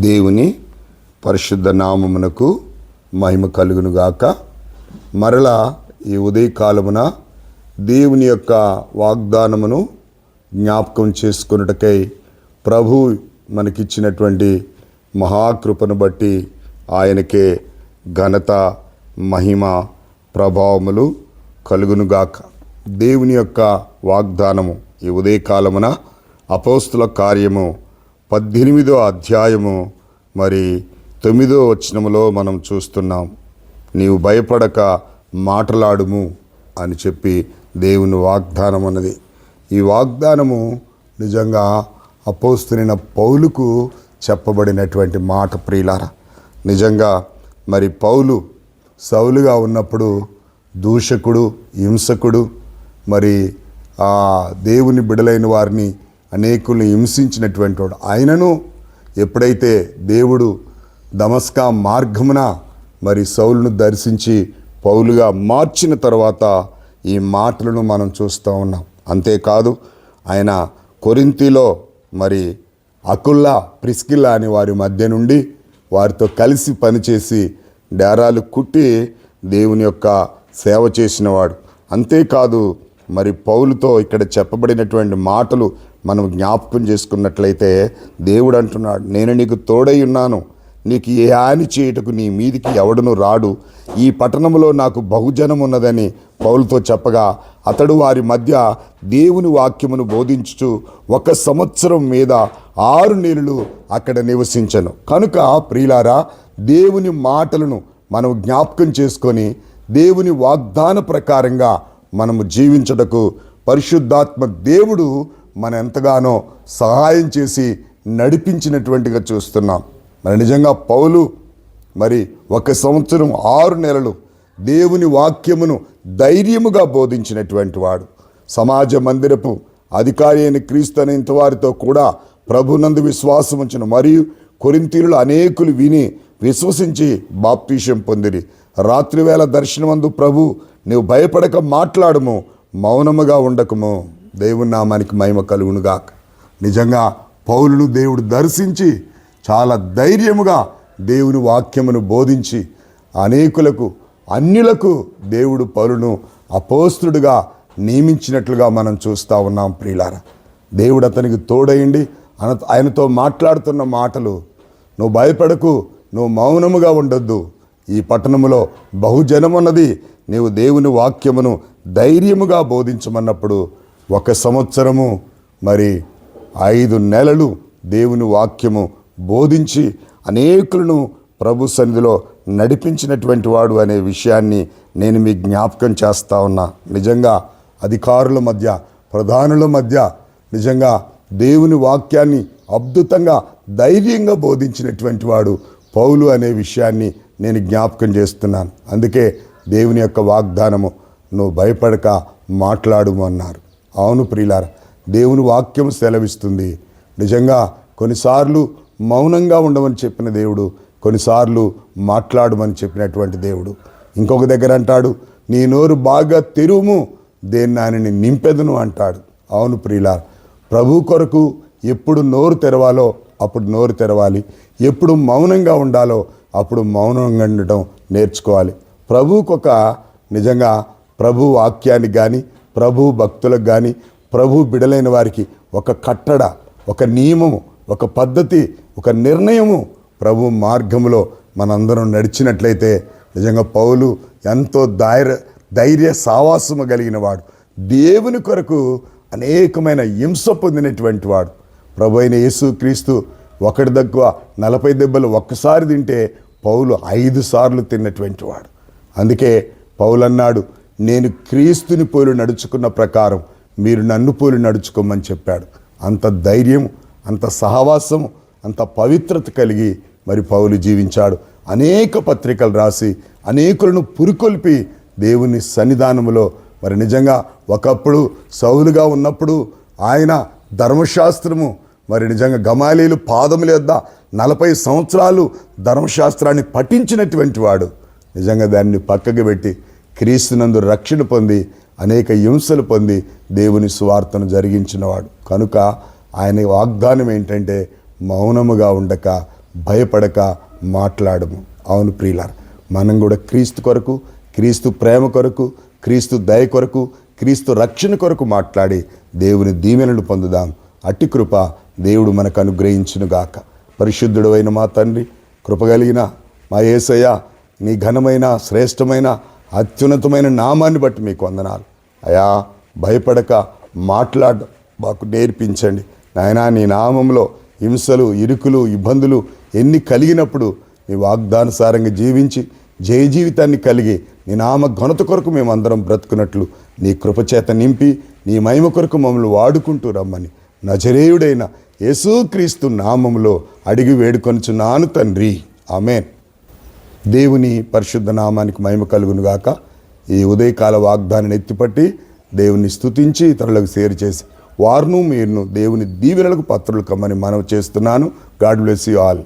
దేవుని పరిశుద్ధ నామమునకు మహిమ కలుగునుగాక. మరలా ఈ ఉదయకాలమున దేవుని యొక్క వాగ్దానమును జ్ఞాపకం చేసుకొనుటకై ప్రభు మనకిచ్చినటువంటి మహాకృపను బట్టి ఆయనకే ఘనత, మహిమ, ప్రభావములు కలుగునుగాక. దేవుని యొక్క వాగ్దానము ఈ ఉదయకాలమున అపోస్తుల కార్యము 18వ అధ్యాయము 9వ వచనములో మనం చూస్తున్నాం. నీవు భయపడక మాటలాడుము అని చెప్పి దేవుని వాగ్దానం అన్నది. ఈ వాగ్దానము నిజంగా అపోస్తలుడైన పౌలుకు చెప్పబడినటువంటి మాట. ప్రియులారా, నిజంగా పౌలు సౌలుగా ఉన్నప్పుడు దూషకుడు, హింసకుడు, ఆ దేవుని బిడలైన వారిని అనేకుల్ని హింసించినటువంటి వాడు. ఆయనను ఎప్పుడైతే దేవుడు దమస్కా మార్గమున సౌలును దర్శించి పౌలుగా మార్చిన తర్వాత ఈ మాటలను మనం చూస్తూ ఉన్నాం. అంతేకాదు, ఆయన కొరింథీలో అకుల్లా, ప్రిస్కిల్లా అని వారి మధ్య నుండి వారితో కలిసి పనిచేసి డేరాలు కుట్టి దేవుని యొక్క సేవ చేసినవాడు. అంతేకాదు, పౌలుతో ఇక్కడ చెప్పబడినటువంటి మాటలు మనం జ్ఞాపకం చేసుకున్నట్లయితే దేవుడు అంటున్నాడు, నేను నీకు తోడై ఉన్నాను, నీకు ఏ హాని చేయుటకు నీ మీదికి ఎవడును రాడు, ఈ పట్టణంలో నాకు బహుజనం ఉన్నదని పౌలుతో చెప్పగా అతడు వారి మధ్య దేవుని వాక్యమును బోధించుచు 1 సంవత్సరం మీద 6 నెలలు అక్కడ నివసించను. కనుక ప్రియులారా, దేవుని మాటలను మనం జ్ఞాపకం చేసుకొని దేవుని వాగ్దాన ప్రకారంగా మనము జీవించుటకు పరిశుద్ధాత్మ దేవుడు మన ఎంతగానో సహాయం చేసి నడిపించినటువంటిగా చూస్తున్నాం. నిజంగా పౌలు 1 సంవత్సరం 6 నెలలు దేవుని వాక్యమును ధైర్యముగా బోధించినటువంటి వాడు. సమాజ మందిరపు అధికారి అయిన క్రీస్తు అనేంత వారితో కూడా ప్రభునందు విశ్వాసం ఉంచిన మరియు కొరింథీయులు అనేకులు విని విశ్వసించి బాప్తీసం పొందిరి. రాత్రివేళ దర్శనమందు ప్రభు, నీవు భయపడక మాట్లాడుము, మౌనముగా ఉండకము. దేవుని నామానికి మహిమ కలుగునుగాక. నిజంగా పౌలును దేవుడు దర్శించి చాలా ధైర్యముగా దేవుని వాక్యమును బోధించి అనేకులకు, అన్యులకు దేవుడు పౌలును అపోస్తలుడిగా నియమించినట్లుగా మనం చూస్తూ ఉన్నాం. ప్రియులారా, దేవుడు అతనికి తోడయండి ఆయనతో మాట్లాడుతున్న మాటలు, నువ్వు భయపడకు, నువ్వు మౌనముగా ఉండొద్దు, ఈ పట్టణములో బహుజనం ఉన్నది, నీవు దేవుని వాక్యమును ధైర్యముగా బోధించమన్నప్పుడు 1 సంవత్సరము 5 నెలలు దేవుని వాక్యము బోధించి అనేకులను ప్రభు సన్నిధిలో నడిపించినటువంటి వాడు అనే విషయాన్ని నేను మీకు జ్ఞాపకం చేస్తూ ఉన్నా. నిజంగా అధికారుల మధ్య, ప్రధానుల మధ్య నిజంగా దేవుని వాక్యాన్ని అద్భుతంగా ధైర్యంగా బోధించినటువంటి వాడు పౌలు అనే విషయాన్ని నేను జ్ఞాపకం చేస్తున్నాను. అందుకే దేవుని యొక్క వాగ్దానము, నువ్వు భయపడక మాట్లాడుము అన్నారు. అవును ప్రియులారా, దేవుని వాక్యం సెలవిస్తుంది. నిజంగా కొన్నిసార్లు మౌనంగా ఉండమని చెప్పిన దేవుడు, కొన్నిసార్లు మాట్లాడమని చెప్పినటువంటి దేవుడు. ఇంకొక దగ్గర అంటాడు, నీ నోరు బాగా తెరువుము, దేన్ని నింపెదను అంటాడు. అవును ప్రియులారా, ప్రభు కొరకు ఎప్పుడు నోరు తెరవాలో అప్పుడు నోరు తెరవాలి, ఎప్పుడు మౌనంగా ఉండాలో అప్పుడు మౌనంగా ఉండటం నేర్చుకోవాలి. ప్రభువుకొక నిజంగా ప్రభు వాక్యానికి కానీ, ప్రభు భక్తులకు కానీ, ప్రభు బిడలైన వారికి ఒక కట్టడ, ఒక నియమము, ఒక పద్ధతి, ఒక నిర్ణయము ప్రభు మార్గములో మనందరం నడిచినట్లయితే నిజంగా పౌలు ఎంతో ధైర్య సావాసము కలిగిన వాడు, దేవుని కొరకు అనేకమైన హింస పొందినటువంటి వాడు. ప్రభు అయిన యేసుక్రీస్తు 1 దగ్గర 40 దెబ్బలు ఒక్కసారి తింటే పౌలు 5 సార్లు తిన్నటువంటి వాడు. అందుకే పౌలు అన్నాడు, నేను క్రీస్తుని పోలి నడుచుకున్న ప్రకారం మీరు నన్ను పోలి నడుచుకోమని చెప్పాడు. అంత ధైర్యం, అంత సహవాసం, అంత పవిత్రత కలిగి పౌలు జీవించాడు. అనేక పత్రికలు రాసి అనేకులను పురికొల్పి దేవుని సన్నిధానములో నిజంగా ఒకప్పుడు సౌలుగా ఉన్నప్పుడు ఆయన ధర్మశాస్త్రము నిజంగా గమాలీలు పాదముల యొద్ద 40 సంవత్సరాలు ధర్మశాస్త్రాన్ని పఠించినటువంటి వాడు. నిజంగా దాన్ని పక్కకు పెట్టి క్రీస్తునందు రక్షణ పొంది అనేక హింసలు పొంది దేవుని సువార్తను జరిగించినవాడు. కనుక ఆయన వాగ్దానం ఏంటంటే మౌనముగా ఉండక భయపడక మాట్లాడము. అవును ప్రియులారా, మనం కూడా క్రీస్తు కొరకు, క్రీస్తు ప్రేమ కొరకు, క్రీస్తు దయ కొరకు, క్రీస్తు రక్షణ కొరకు మాట్లాడి దేవుని దీవెనలు పొందుదాం. అట్టి కృప దేవుడు మనకు అనుగ్రహించునుగాక. పరిశుద్ధుడు అయిన మా తండ్రి, కృపగలిగిన మా యేసయ్య, నీ ఘనమైన, శ్రేష్టమైన, అత్యున్నతమైన నామాన్ని బట్టి మీకు వందనాలు. అయా, భయపడక మాట్లాడ మాకు నేర్పించండి నాయనా. నీ నామంలో హింసలు, ఇరుకులు, ఇబ్బందులు ఎన్ని కలిగినప్పుడు నీ వాగ్దానుసారంగా జీవించి జయ జీవితాన్ని కలిగి నీ నామ ఘనత కొరకు మేమందరం బ్రతుకున్నట్లు నీ కృపచేత నింపి నీ మహిమ కొరకు మమ్మల్ని వాడుకుంటూ రమ్మని నజరేయుడైన యేసుక్రీస్తు నామములో అడిగి వేడుకొనుచున్నాను తండ్రి. ఆమేన్. దేవుని పరిశుద్ధ నామానికి మహిమ కలుగునుగాక. ఈ ఉదయకాల వాగ్దానాన్ని ఎత్తిపట్టి దేవుని స్తుతించి ఇతరులకు షేర్ చేసి వారును మీరును దేవుని దీవెనలకు పాత్రులు కమ్మని మనవి చేస్తున్నాను. God bless you all.